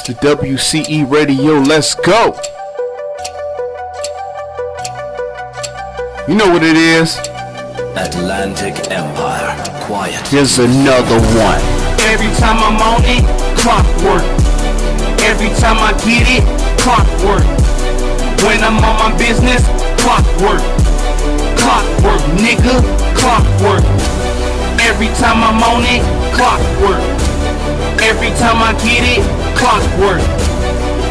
to WCE Radio. Let's go. You know what it is. Atlantic Empire. Quiet. Here's another one. Every time I'm on it, clockwork. Every time I get it, clockwork. When I'm on my business, clockwork. Clockwork, nigga, clockwork. Every time I'm on it, clockwork. Every time I get it, clockwork.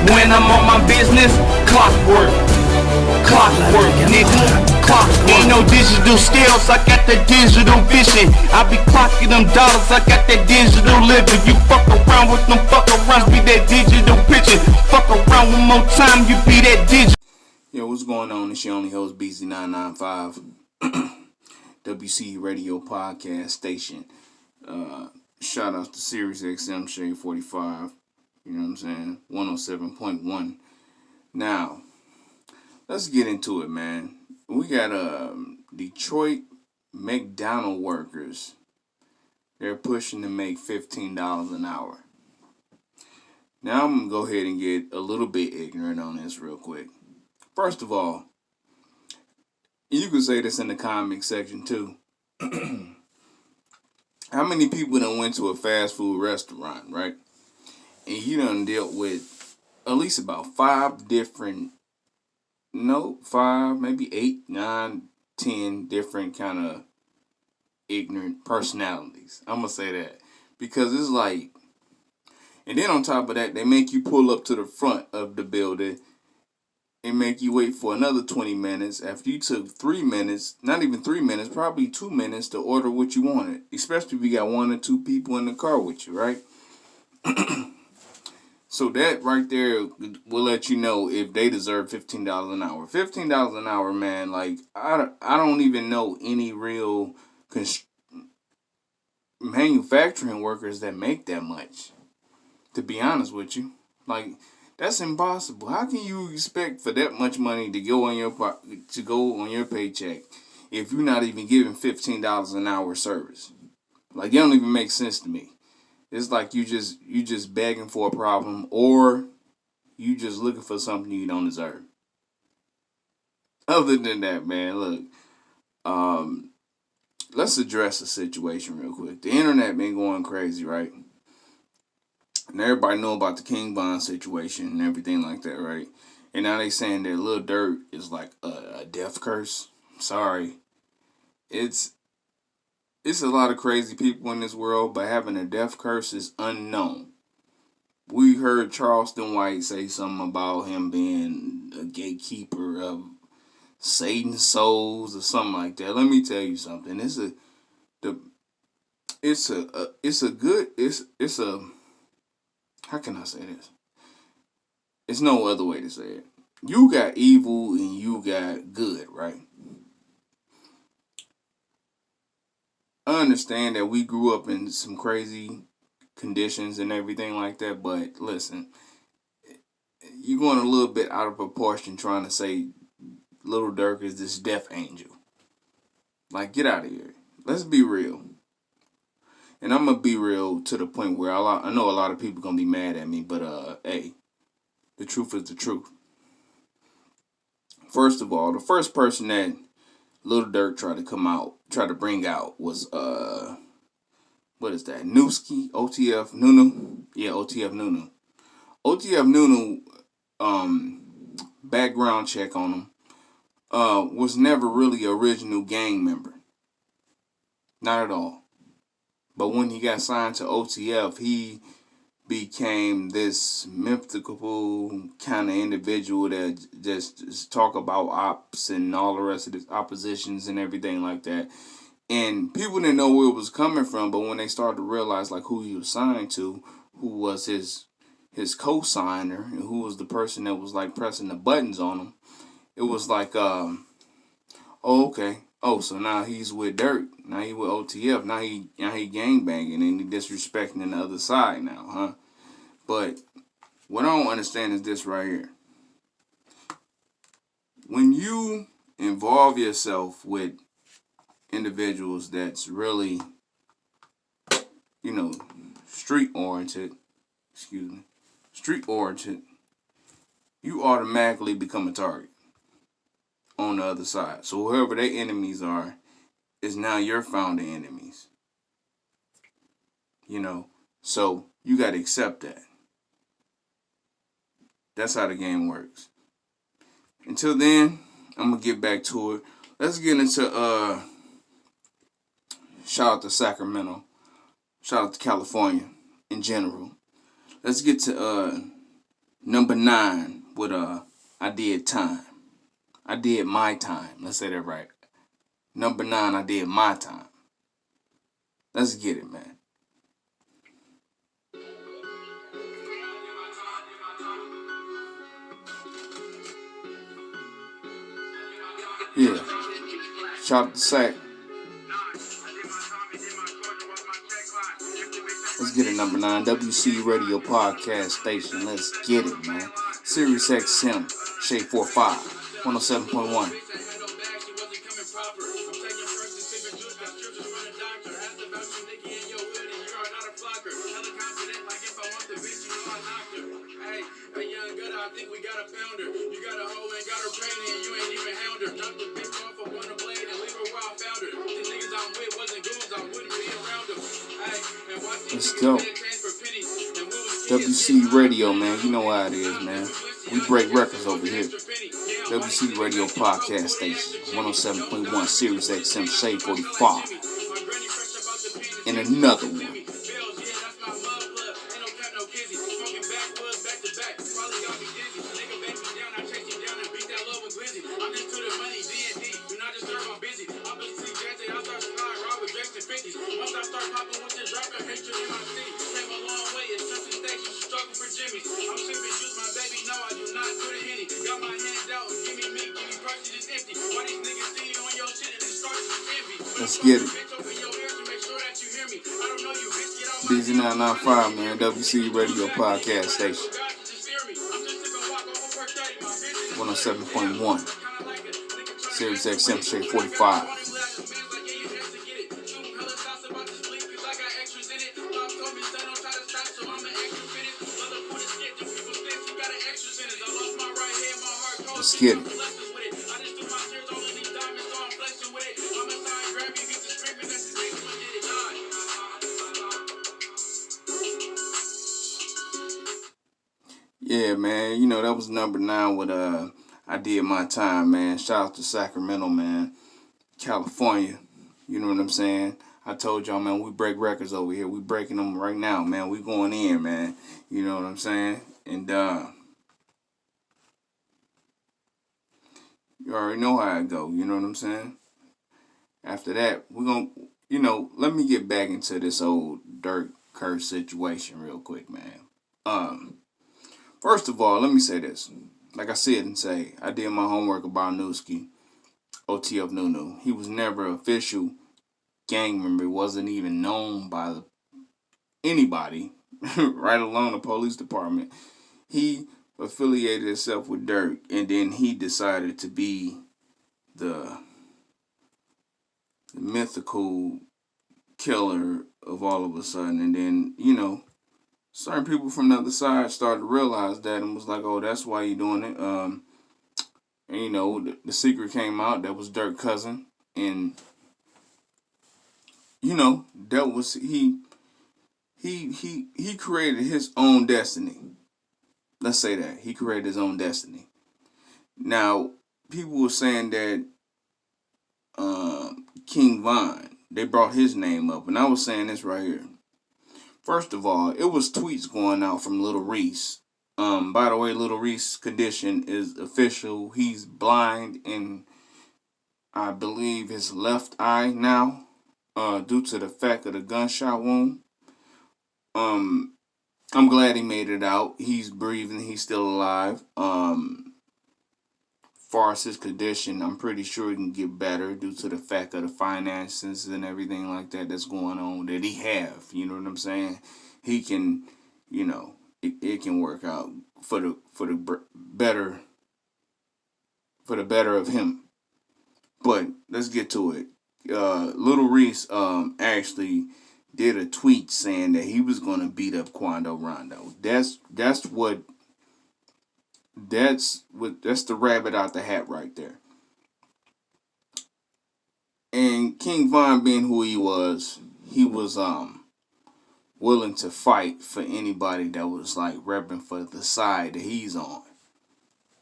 When I'm on my business, clockwork. Clockwork, nigga, clockwork. Ain't no digital skills, I got the digital vision. I be clocking them dollars, I got that digital living. You fuck around with them fuck arounds, be that digital pitching. Fuck around one more time, you be that digital. Yo, what's going on? It's your only host, BZ995. WC Radio Podcast Station. Shout out to Sirius XM Shade 45. You know what I'm saying? 107.1. Now, let's get into it, man. We got Detroit McDonald workers. They're pushing to make $15 an hour. Now, I'm going to go ahead and get a little bit ignorant on this real quick. First of all, you could say this in the comic section too. How many people done went to a fast food restaurant, right? And you done dealt with at least about 5, maybe 8, 9, 10 different kind of ignorant personalities. I'm going to say that. Because it's like, and then on top of that, they make you pull up to the front of the building and make you wait for another 20 minutes after you took 3 minutes, not even 3 minutes, probably 2 minutes to order what you wanted. Especially if you got 1 or 2 people in the car with you, right? So that right there will let you know if they deserve $15 an hour. $15 an hour, man, like, I don't even know any real manufacturing workers that make that much, to be honest with you. Like, that's impossible. How can you expect for that much money to go on your paycheck if you're not even giving $15 an hour service? Like, it don't even make sense to me. It's like you just begging for a problem, or you just looking for something you don't deserve. Other than that, man, look, let's address the situation real quick. The internet been going crazy, right? And everybody know about the King Von situation and everything like that, right? And now they saying that Lil Durk is like a death curse. Sorry. It's a lot of crazy people in this world, but having a death curse is unknown. We heard Charleston White say something about him being a gatekeeper of Satan's souls or something like that. Let me tell you something. How can I say this? It's no other way to say it. You got evil and you got good, right? I understand that we grew up in some crazy conditions and everything like that, but listen, you're going a little bit out of proportion trying to say Lil Durk is this death angel. Like, get out of here. Let's be real. And I'm going to be real to the point where I know a lot of people going to be mad at me, but, hey, the truth is the truth. First of all, the first person that Lil Durk tried to bring out was, what is that? Newski, OTF Nunu. Yeah, OTF Nunu. OTF Nunu, background check on him, was never really an original gang member. Not at all. But when he got signed to OTF, he became this mythical kind of individual that just talk about ops and all the rest of the oppositions and everything like that. And people didn't know where it was coming from, but when they started to realize like who he was signed to, who was his co-signer, and who was the person that was like pressing the buttons on him, it was like, oh, okay. Oh, so now he's with Durk. Now he with OTF. Now he gangbanging and he disrespecting the other side now, huh? But what I don't understand is this right here. When you involve yourself with individuals that's really, street street-oriented, you automatically become a target on the other side. So whoever their enemies are is now your founding enemies. You know, so you got to accept that. That's how the game works. Until then, I'm going to get back to it. Let's get into, shout out to Sacramento. Shout out to California in general. Let's get to, number 9 with, I Did Time. I did my time. Let's say that right. Number 9, I did my time. Let's get it, man. Yeah. Shout out to Sac. Let's get it, number 9. WC Radio Podcast Station. Let's get it, man. Sirius XM, Shade 45, 107.1. Let's go. WC Radio, man. You know how it is, man. We break records over here. WC Radio Podcast Station, 107.1, Sirius XM, Shade 45. And another one. Let's get it. BZ995, man. WC Radio Podcast Station. 107.1. Sirius XM, Shade 45. Let's get it. Yeah, man. You know, that was number 9 with I Did My Time, man. Shout out to Sacramento, man. California. You know what I'm saying? I told y'all, man, we break records over here. We breaking them right now, man. We going in, man. You know what I'm saying? And you already know how it go. You know what I'm saying? After that, we're going to, you know, let me get back into this old Dirk Curse situation real quick, man. First of all, let me say this. Like I said and say, I did my homework about Newski, OTF Nunu. He was never an official gang member. He wasn't even known by anybody, right along the police department. He affiliated himself with Dirk, and then he decided to be the mythical killer of all of a sudden. And then, you know, certain people from the other side started to realize that and was like, oh, that's why you're doing it. And, you know, the secret came out that was Dirk's cousin. And, you know, that was, he created his own destiny. Let's say that. He created his own destiny. Now, people were saying that King Von, they brought his name up. And I was saying this right here. First of all, it was tweets going out from Little Reese. By the way, Little Reese's condition is official. He's blind in, I believe, his left eye now, due to the fact of the gunshot wound. I'm glad he made it out. He's breathing. He's still alive. Far as his condition, I'm pretty sure he can get better due to the fact of the finances and everything like that that's going on that he have. You know what I'm saying? He can, you know, it can work out for the better of him. But let's get to it. Little Reese actually did a tweet saying that he was going to beat up Quando Rondo. That's the rabbit out the hat right there. And King Von, being who he was willing to fight for anybody that was like repping for the side that he's on.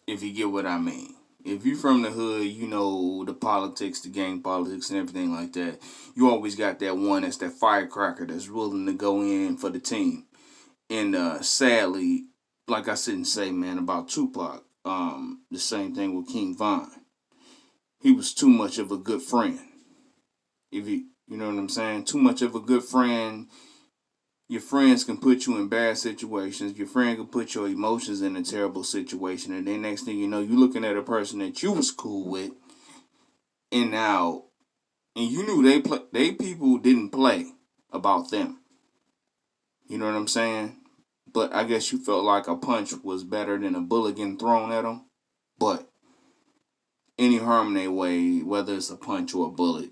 If you get what I mean. If you're from the hood, you know the politics, the gang politics and everything like that. You always got that one that's that firecracker that's willing to go in for the team. And sadly, like I didn't say, man, about Tupac, the same thing with King Von. He was too much of a good friend. If you know what I'm saying? Too much of a good friend. Your friends can put you in bad situations. Your friend can put your emotions in a terrible situation. And then next thing you know, you're looking at a person that you was cool with. And you knew they people didn't play about them. You know what I'm saying? But I guess you felt like a punch was better than a bullet getting thrown at them. But any harm their way, whether it's a punch or a bullet,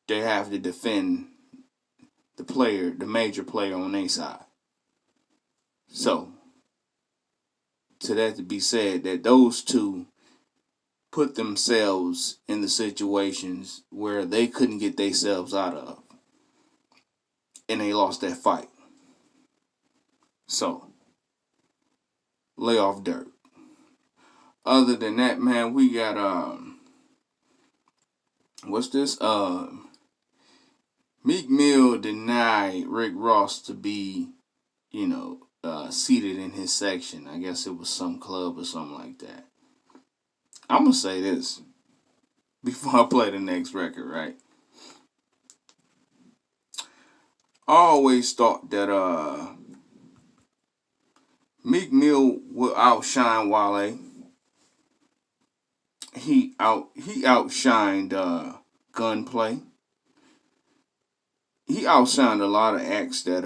they have to defend the major player on their side. So, to that to be said, that those two put themselves in the situations where they couldn't get themselves out of. And they lost that fight. So, lay off dirt. Other than that, man, we got, what's this? Meek Mill denied Rick Ross to be, seated in his section. I guess it was some club or something like that. I'm going to say this before I play the next record, right? I always thought that Meek Mill would outshine Wale. He outshined Gunplay. He outshined a lot of acts that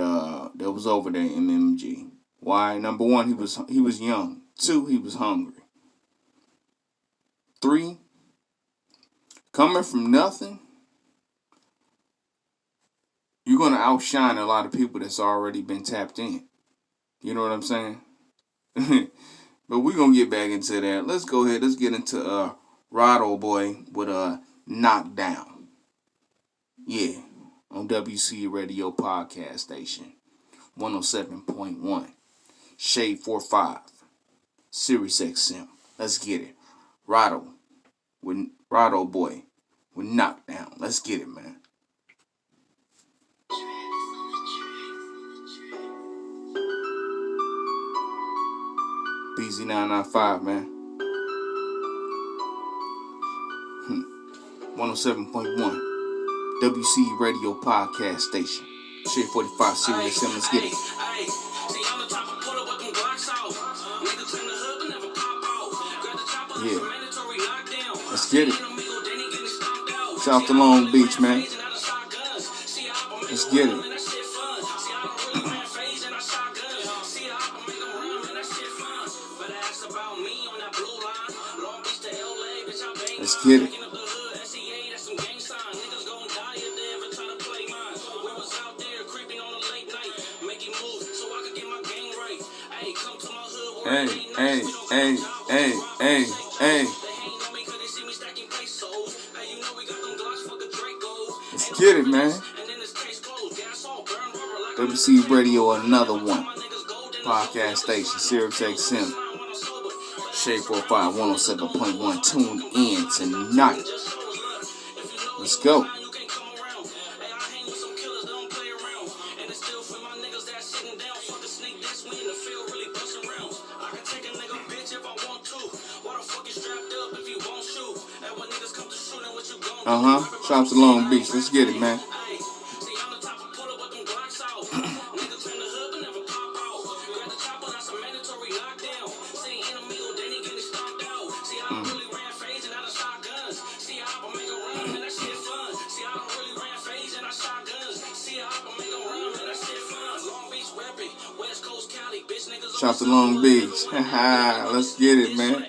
was over there in MMG. Why? Number one, he was young. 2, he was hungry. 3, coming from nothing, you're gonna outshine a lot of people that's already been tapped in. You know what I'm saying? But we're gonna get back into that. Let's go ahead. Let's get into Rado Boy with a Knockdown. Yeah. On WC Radio Podcast Station, 107.1, Shade 45, Sirius XM. Let's get it. Rado Boy with Knockdown. Let's get it, man. BZ995, man. 107.1. WC Radio Podcast Station. Shade 45, Sirius XM. Let's get it. Yeah. Let's get it. South to Long Beach, man. Let's get it. Let's get it. Hey. Let's get it, man. WC Radio, another one. Podcast station, Sirius XM. Shade 45, 107.1. Tune in tonight. Let's go. Shout out to Long Beach. Let's get it, man. Shout out to Long Beach. Let's get it, man.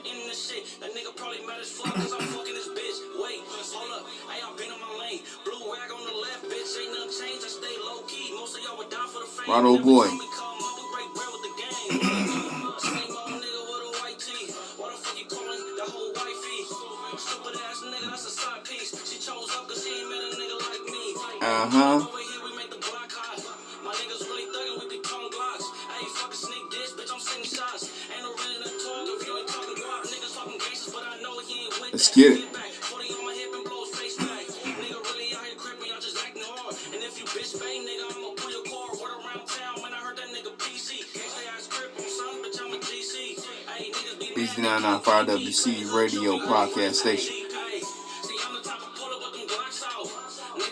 Rado boy. Uh-huh. Let's get it. BZ995 WC Radio Podcast Station.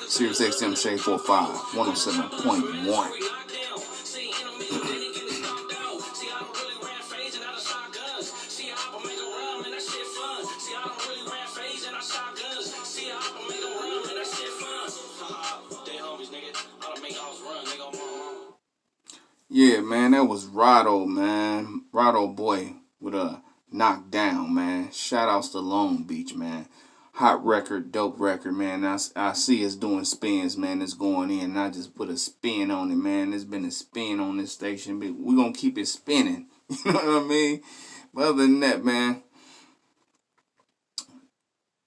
Sirius XM Shade 45, 107.1. Yeah, man, that was Rado, man. Rado boy with a knockdown, man. Shout outs to Long Beach, man. Hot record, dope record, man. I see us doing spins, man. It's going in. And I just put a spin on it, man. There's been a spin on this station. But we're going to keep it spinning. You know what I mean? But other than that, man,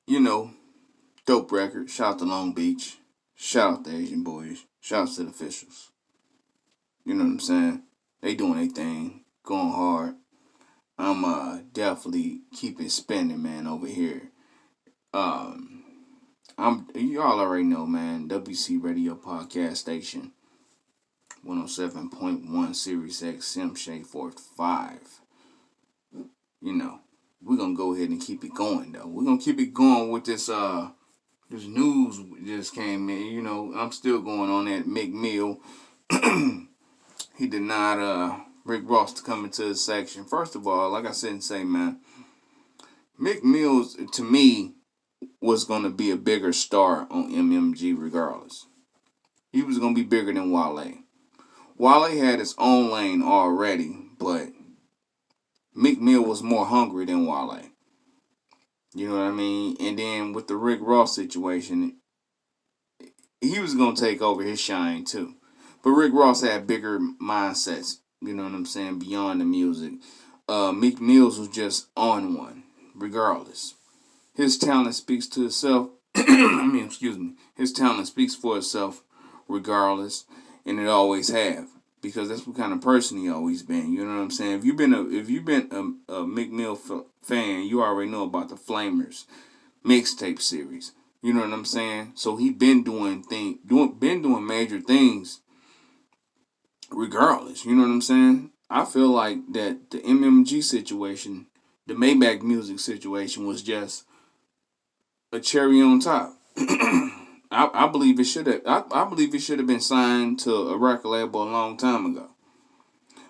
you know, dope record. Shout out to Long Beach. Shout out to Asian boys. Shout out to the officials. You know what I'm saying? They doing their thing. Going hard. I'm definitely keeping spinning, man, over here. Y'all already know, man. WC Radio Podcast Station, 107.1 Sirius XM Shade 45. You know, we're gonna go ahead and keep it going though. We're gonna keep it going with this news just came in. You know, I'm still going on that Meek Mill. He denied Rick Ross to come into his section. First of all, like I said and say, man, Meek Mill, to me, was going to be a bigger star on MMG regardless. He was going to be bigger than Wale. Wale had his own lane already, but Meek Mill was more hungry than Wale. You know what I mean? And then with the Rick Ross situation, he was going to take over his shine too. But Rick Ross had bigger mindsets, you know what I'm saying, beyond the music. Meek Mills was just on one, regardless. His talent speaks to itself. His talent speaks for itself, regardless, and it always have, because that's what kind of person he always been. You know what I'm saying? If you've been a Meek Mill fan, you already know about the Flamers mixtape series. You know what I'm saying? So he been doing major things, regardless. You know what I'm saying? I feel like that the MMG situation, the Maybach Music situation, was just a cherry on top. I believe it should have. I believe it should have been signed to a record label a long time ago.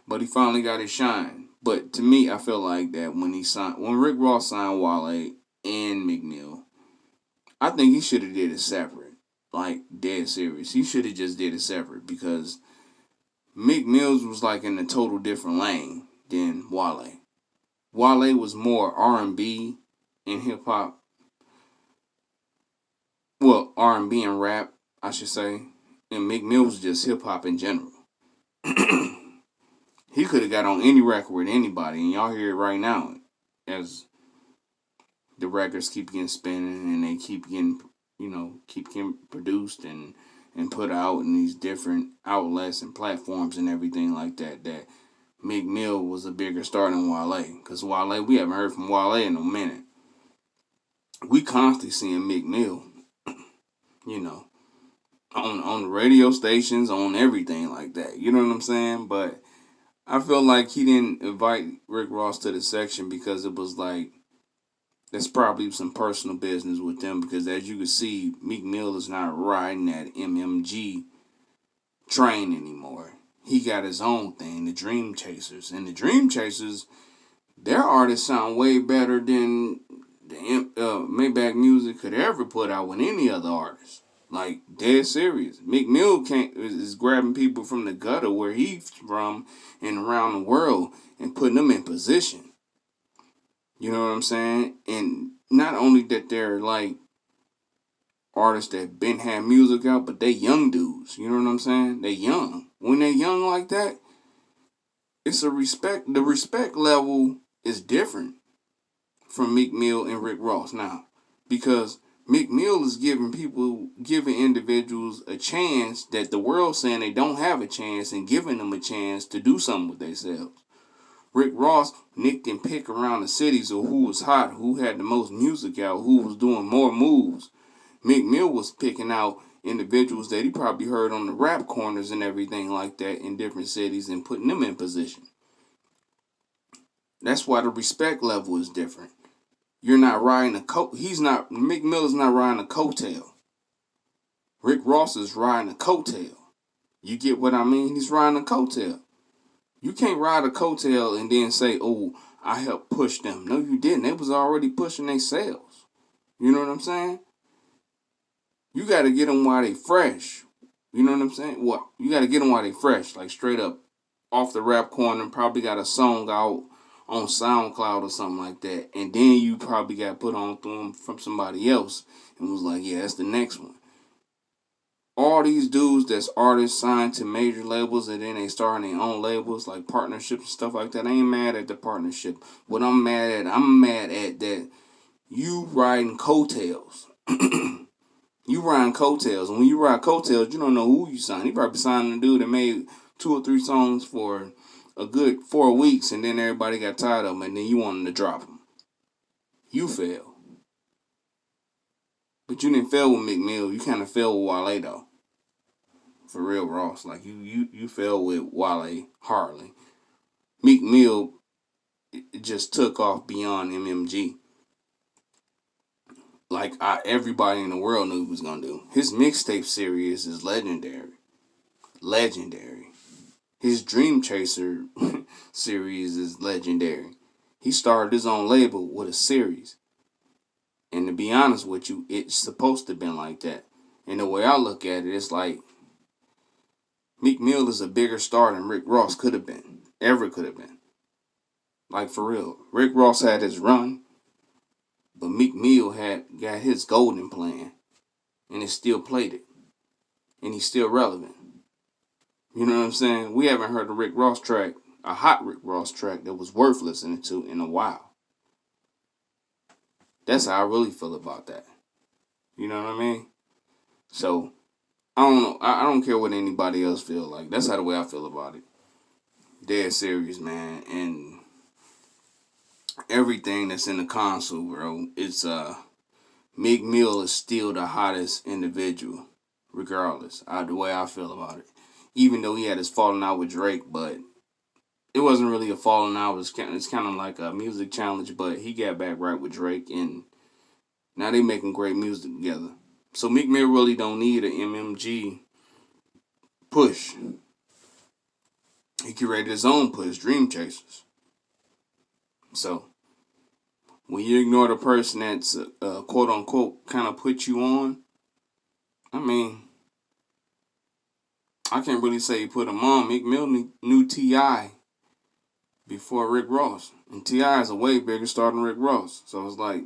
But he finally got his shine. But to me, I feel like that when Rick Ross signed Wale and Meek Mill, I think he should have did it separate, like dead serious. He should have just did it separate, because Meek Mills was like in a total different lane than Wale. Wale was more R&B and hip hop. Well, R&B and rap, I should say. And Meek Mill was just hip hop in general. He could have got on any record with anybody, and y'all hear it right now as the records keep getting spinning and they keep getting produced and put out in these different outlets and platforms and everything like that. That Meek Mill was a bigger star than Wale, because Wale, we haven't heard from Wale in a minute. We constantly seeing Meek Mill, you know, on the radio stations, on everything like that. You know what I'm saying? But I feel like he didn't invite Rick Ross to the section because it was like, there's probably some personal business with them, because as you can see, Meek Mill is not riding that MMG train anymore. He got his own thing, the Dream Chasers. And the Dream Chasers, their artists sound way better than the Maybach Music could ever put out with any other artist. Like, dead serious. Meek Mill is grabbing people from the gutter where he's from and around the world and putting them in position. You know what I'm saying? And not only that they're like artists that been had music out, but they young dudes. You know what I'm saying? They young. When they young like that, it's a respect. The respect level is different from Meek Mill and Rick Ross now, because Meek Mill is giving individuals a chance that the world's saying they don't have a chance, and giving them a chance to do something with themselves. Rick Ross nicked and picked around the cities of who was hot, who had the most music out, who was doing more moves. Meek Mill was picking out individuals that he probably heard on the rap corners and everything like that in different cities and putting them in position. That's why the respect level is different. You're not riding a coat. Meek Mill is not riding a coattail. Rick Ross is riding a coattail. You get what I mean? He's riding a coattail. You can't ride a coattail and then say, oh, I helped push them. No, you didn't. They was already pushing themselves. You know what I'm saying? You got to get them while they fresh. You know what I'm saying? Well, you got to get them while they fresh. Like straight up off the rap corner. Probably got a song out on SoundCloud or something like that. And then you probably got put on through them from somebody else. And was like, yeah, that's the next one. All these dudes that's artists signed to major labels and then they starting their own labels like partnerships and stuff like that. I ain't mad at the partnership. What I'm mad at that you riding coattails. You riding coattails. And when you ride coattails, you don't know who you signed. You probably signed a dude that made 2 or 3 songs for a good 4 weeks and then everybody got tired of them and then you wanted to drop them. You failed. But you didn't fail with Meek Mill. You kind of failed with Wale, though. For real, Ross. Like, you fell with Wale hardly. Meek Mill just took off beyond MMG. Like, everybody in the world knew he was going to do. His mixtape series is legendary. Legendary. His Dream Chaser series is legendary. He started his own label with a series. And to be honest with you, it's supposed to have been like that. And the way I look at it, it's like Meek Mill is a bigger star than Rick Ross could have been. Ever could have been. Like, for real. Rick Ross had his run, but Meek Mill got his golden plan, and it still played it. And he's still relevant. You know what I'm saying? We haven't heard a Rick Ross track, a hot Rick Ross track that was worth listening to in a while. That's how I really feel about that. You know what I mean? So, I don't know. I don't care what anybody else feel like. That's how the way I feel about it. Dead serious, man. And everything that's in the console, bro, it's Meek Mill is still the hottest individual, regardless. The way I feel about it. Even though he had his falling out with Drake, but it wasn't really a falling out. It's kind of like a music challenge, but he got back right with Drake, and now they making great music together. So Meek Mill really don't need an MMG push. He curated his own push, Dream Chasers. So when you ignore the person that's quote unquote kind of put you on, I mean, I can't really say he put him on. Meek Mill knew T.I. before Rick Ross. And T.I. is a way bigger star than Rick Ross. So it's like,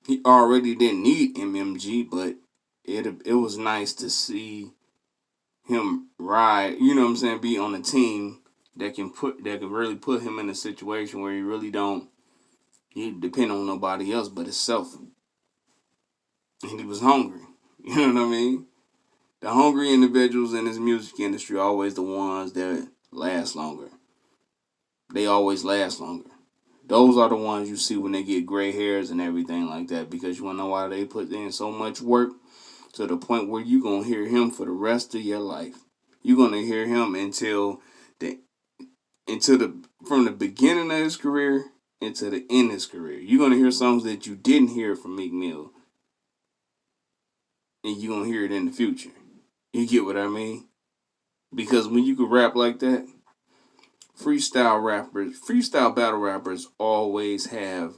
he already didn't need MMG, but it was nice to see him ride, you know what I'm saying, be on a team that can really put him in a situation where he depend on nobody else but himself. And he was hungry. You know what I mean? The hungry individuals in this music industry are always the ones that last longer. They always last longer. Those are the ones you see when they get gray hairs and everything like that, because you want to know why they put in so much work to the point where you're going to hear him for the rest of your life. You're going to hear him from the beginning of his career into the end of his career. You're going to hear songs that you didn't hear from Meek Mill, and you're going to hear it in the future. You get what I mean? Because when you can rap like that, freestyle battle rappers always have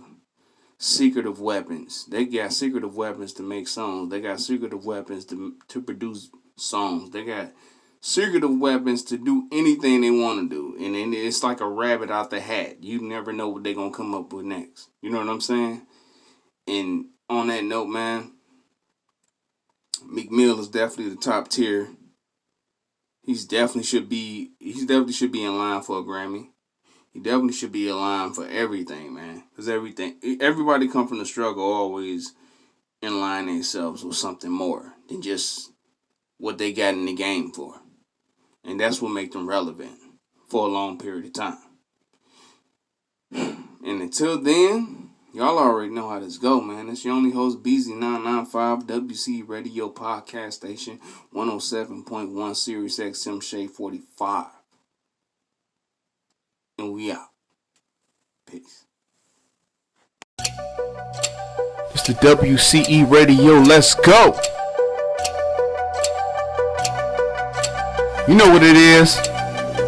secretive weapons. They got secretive weapons to make songs. They got secretive weapons to produce songs. They got secretive weapons to do anything they want to do. And then it's like a rabbit out the hat. You never know what they're going to come up with next. You know what I'm saying? And on that note, man, Meek Mill is definitely the top tier. He's definitely should be in line for a Grammy. He definitely should be in line for everything, man. Because everybody come from the struggle always in line themselves with something more than just what they got in the game for. And that's what makes them relevant for a long period of time. And until then, y'all already know how this go, man. It's your only host, BZ995, WC Radio Podcast Station, 107.1 Sirius XM Shade 45. And we out. Peace. It's the WCE Radio. Let's go. You know what it is.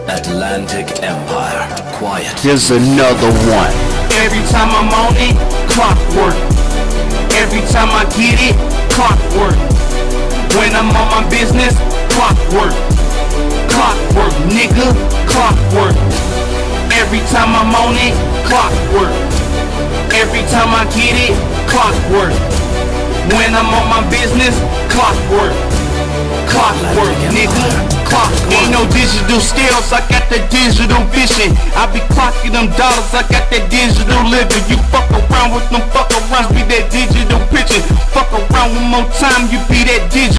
Atlantic Empire, quiet. Here's another one. Every time I'm on it, clockwork. Every time I get it, clockwork. When I'm on my business, clockwork. Clockwork, nigga, clockwork. Every time I'm on it, clockwork. Every time I get it, clockwork. When I'm on my business, clockwork. Clockwork, nigga, clockwork. Ain't no digital skills, I got that digital vision. I be clocking them dollars, I got that digital living. You fuck around with them fuck arounds, be that digital pitching. Fuck around one more time, you be that digital.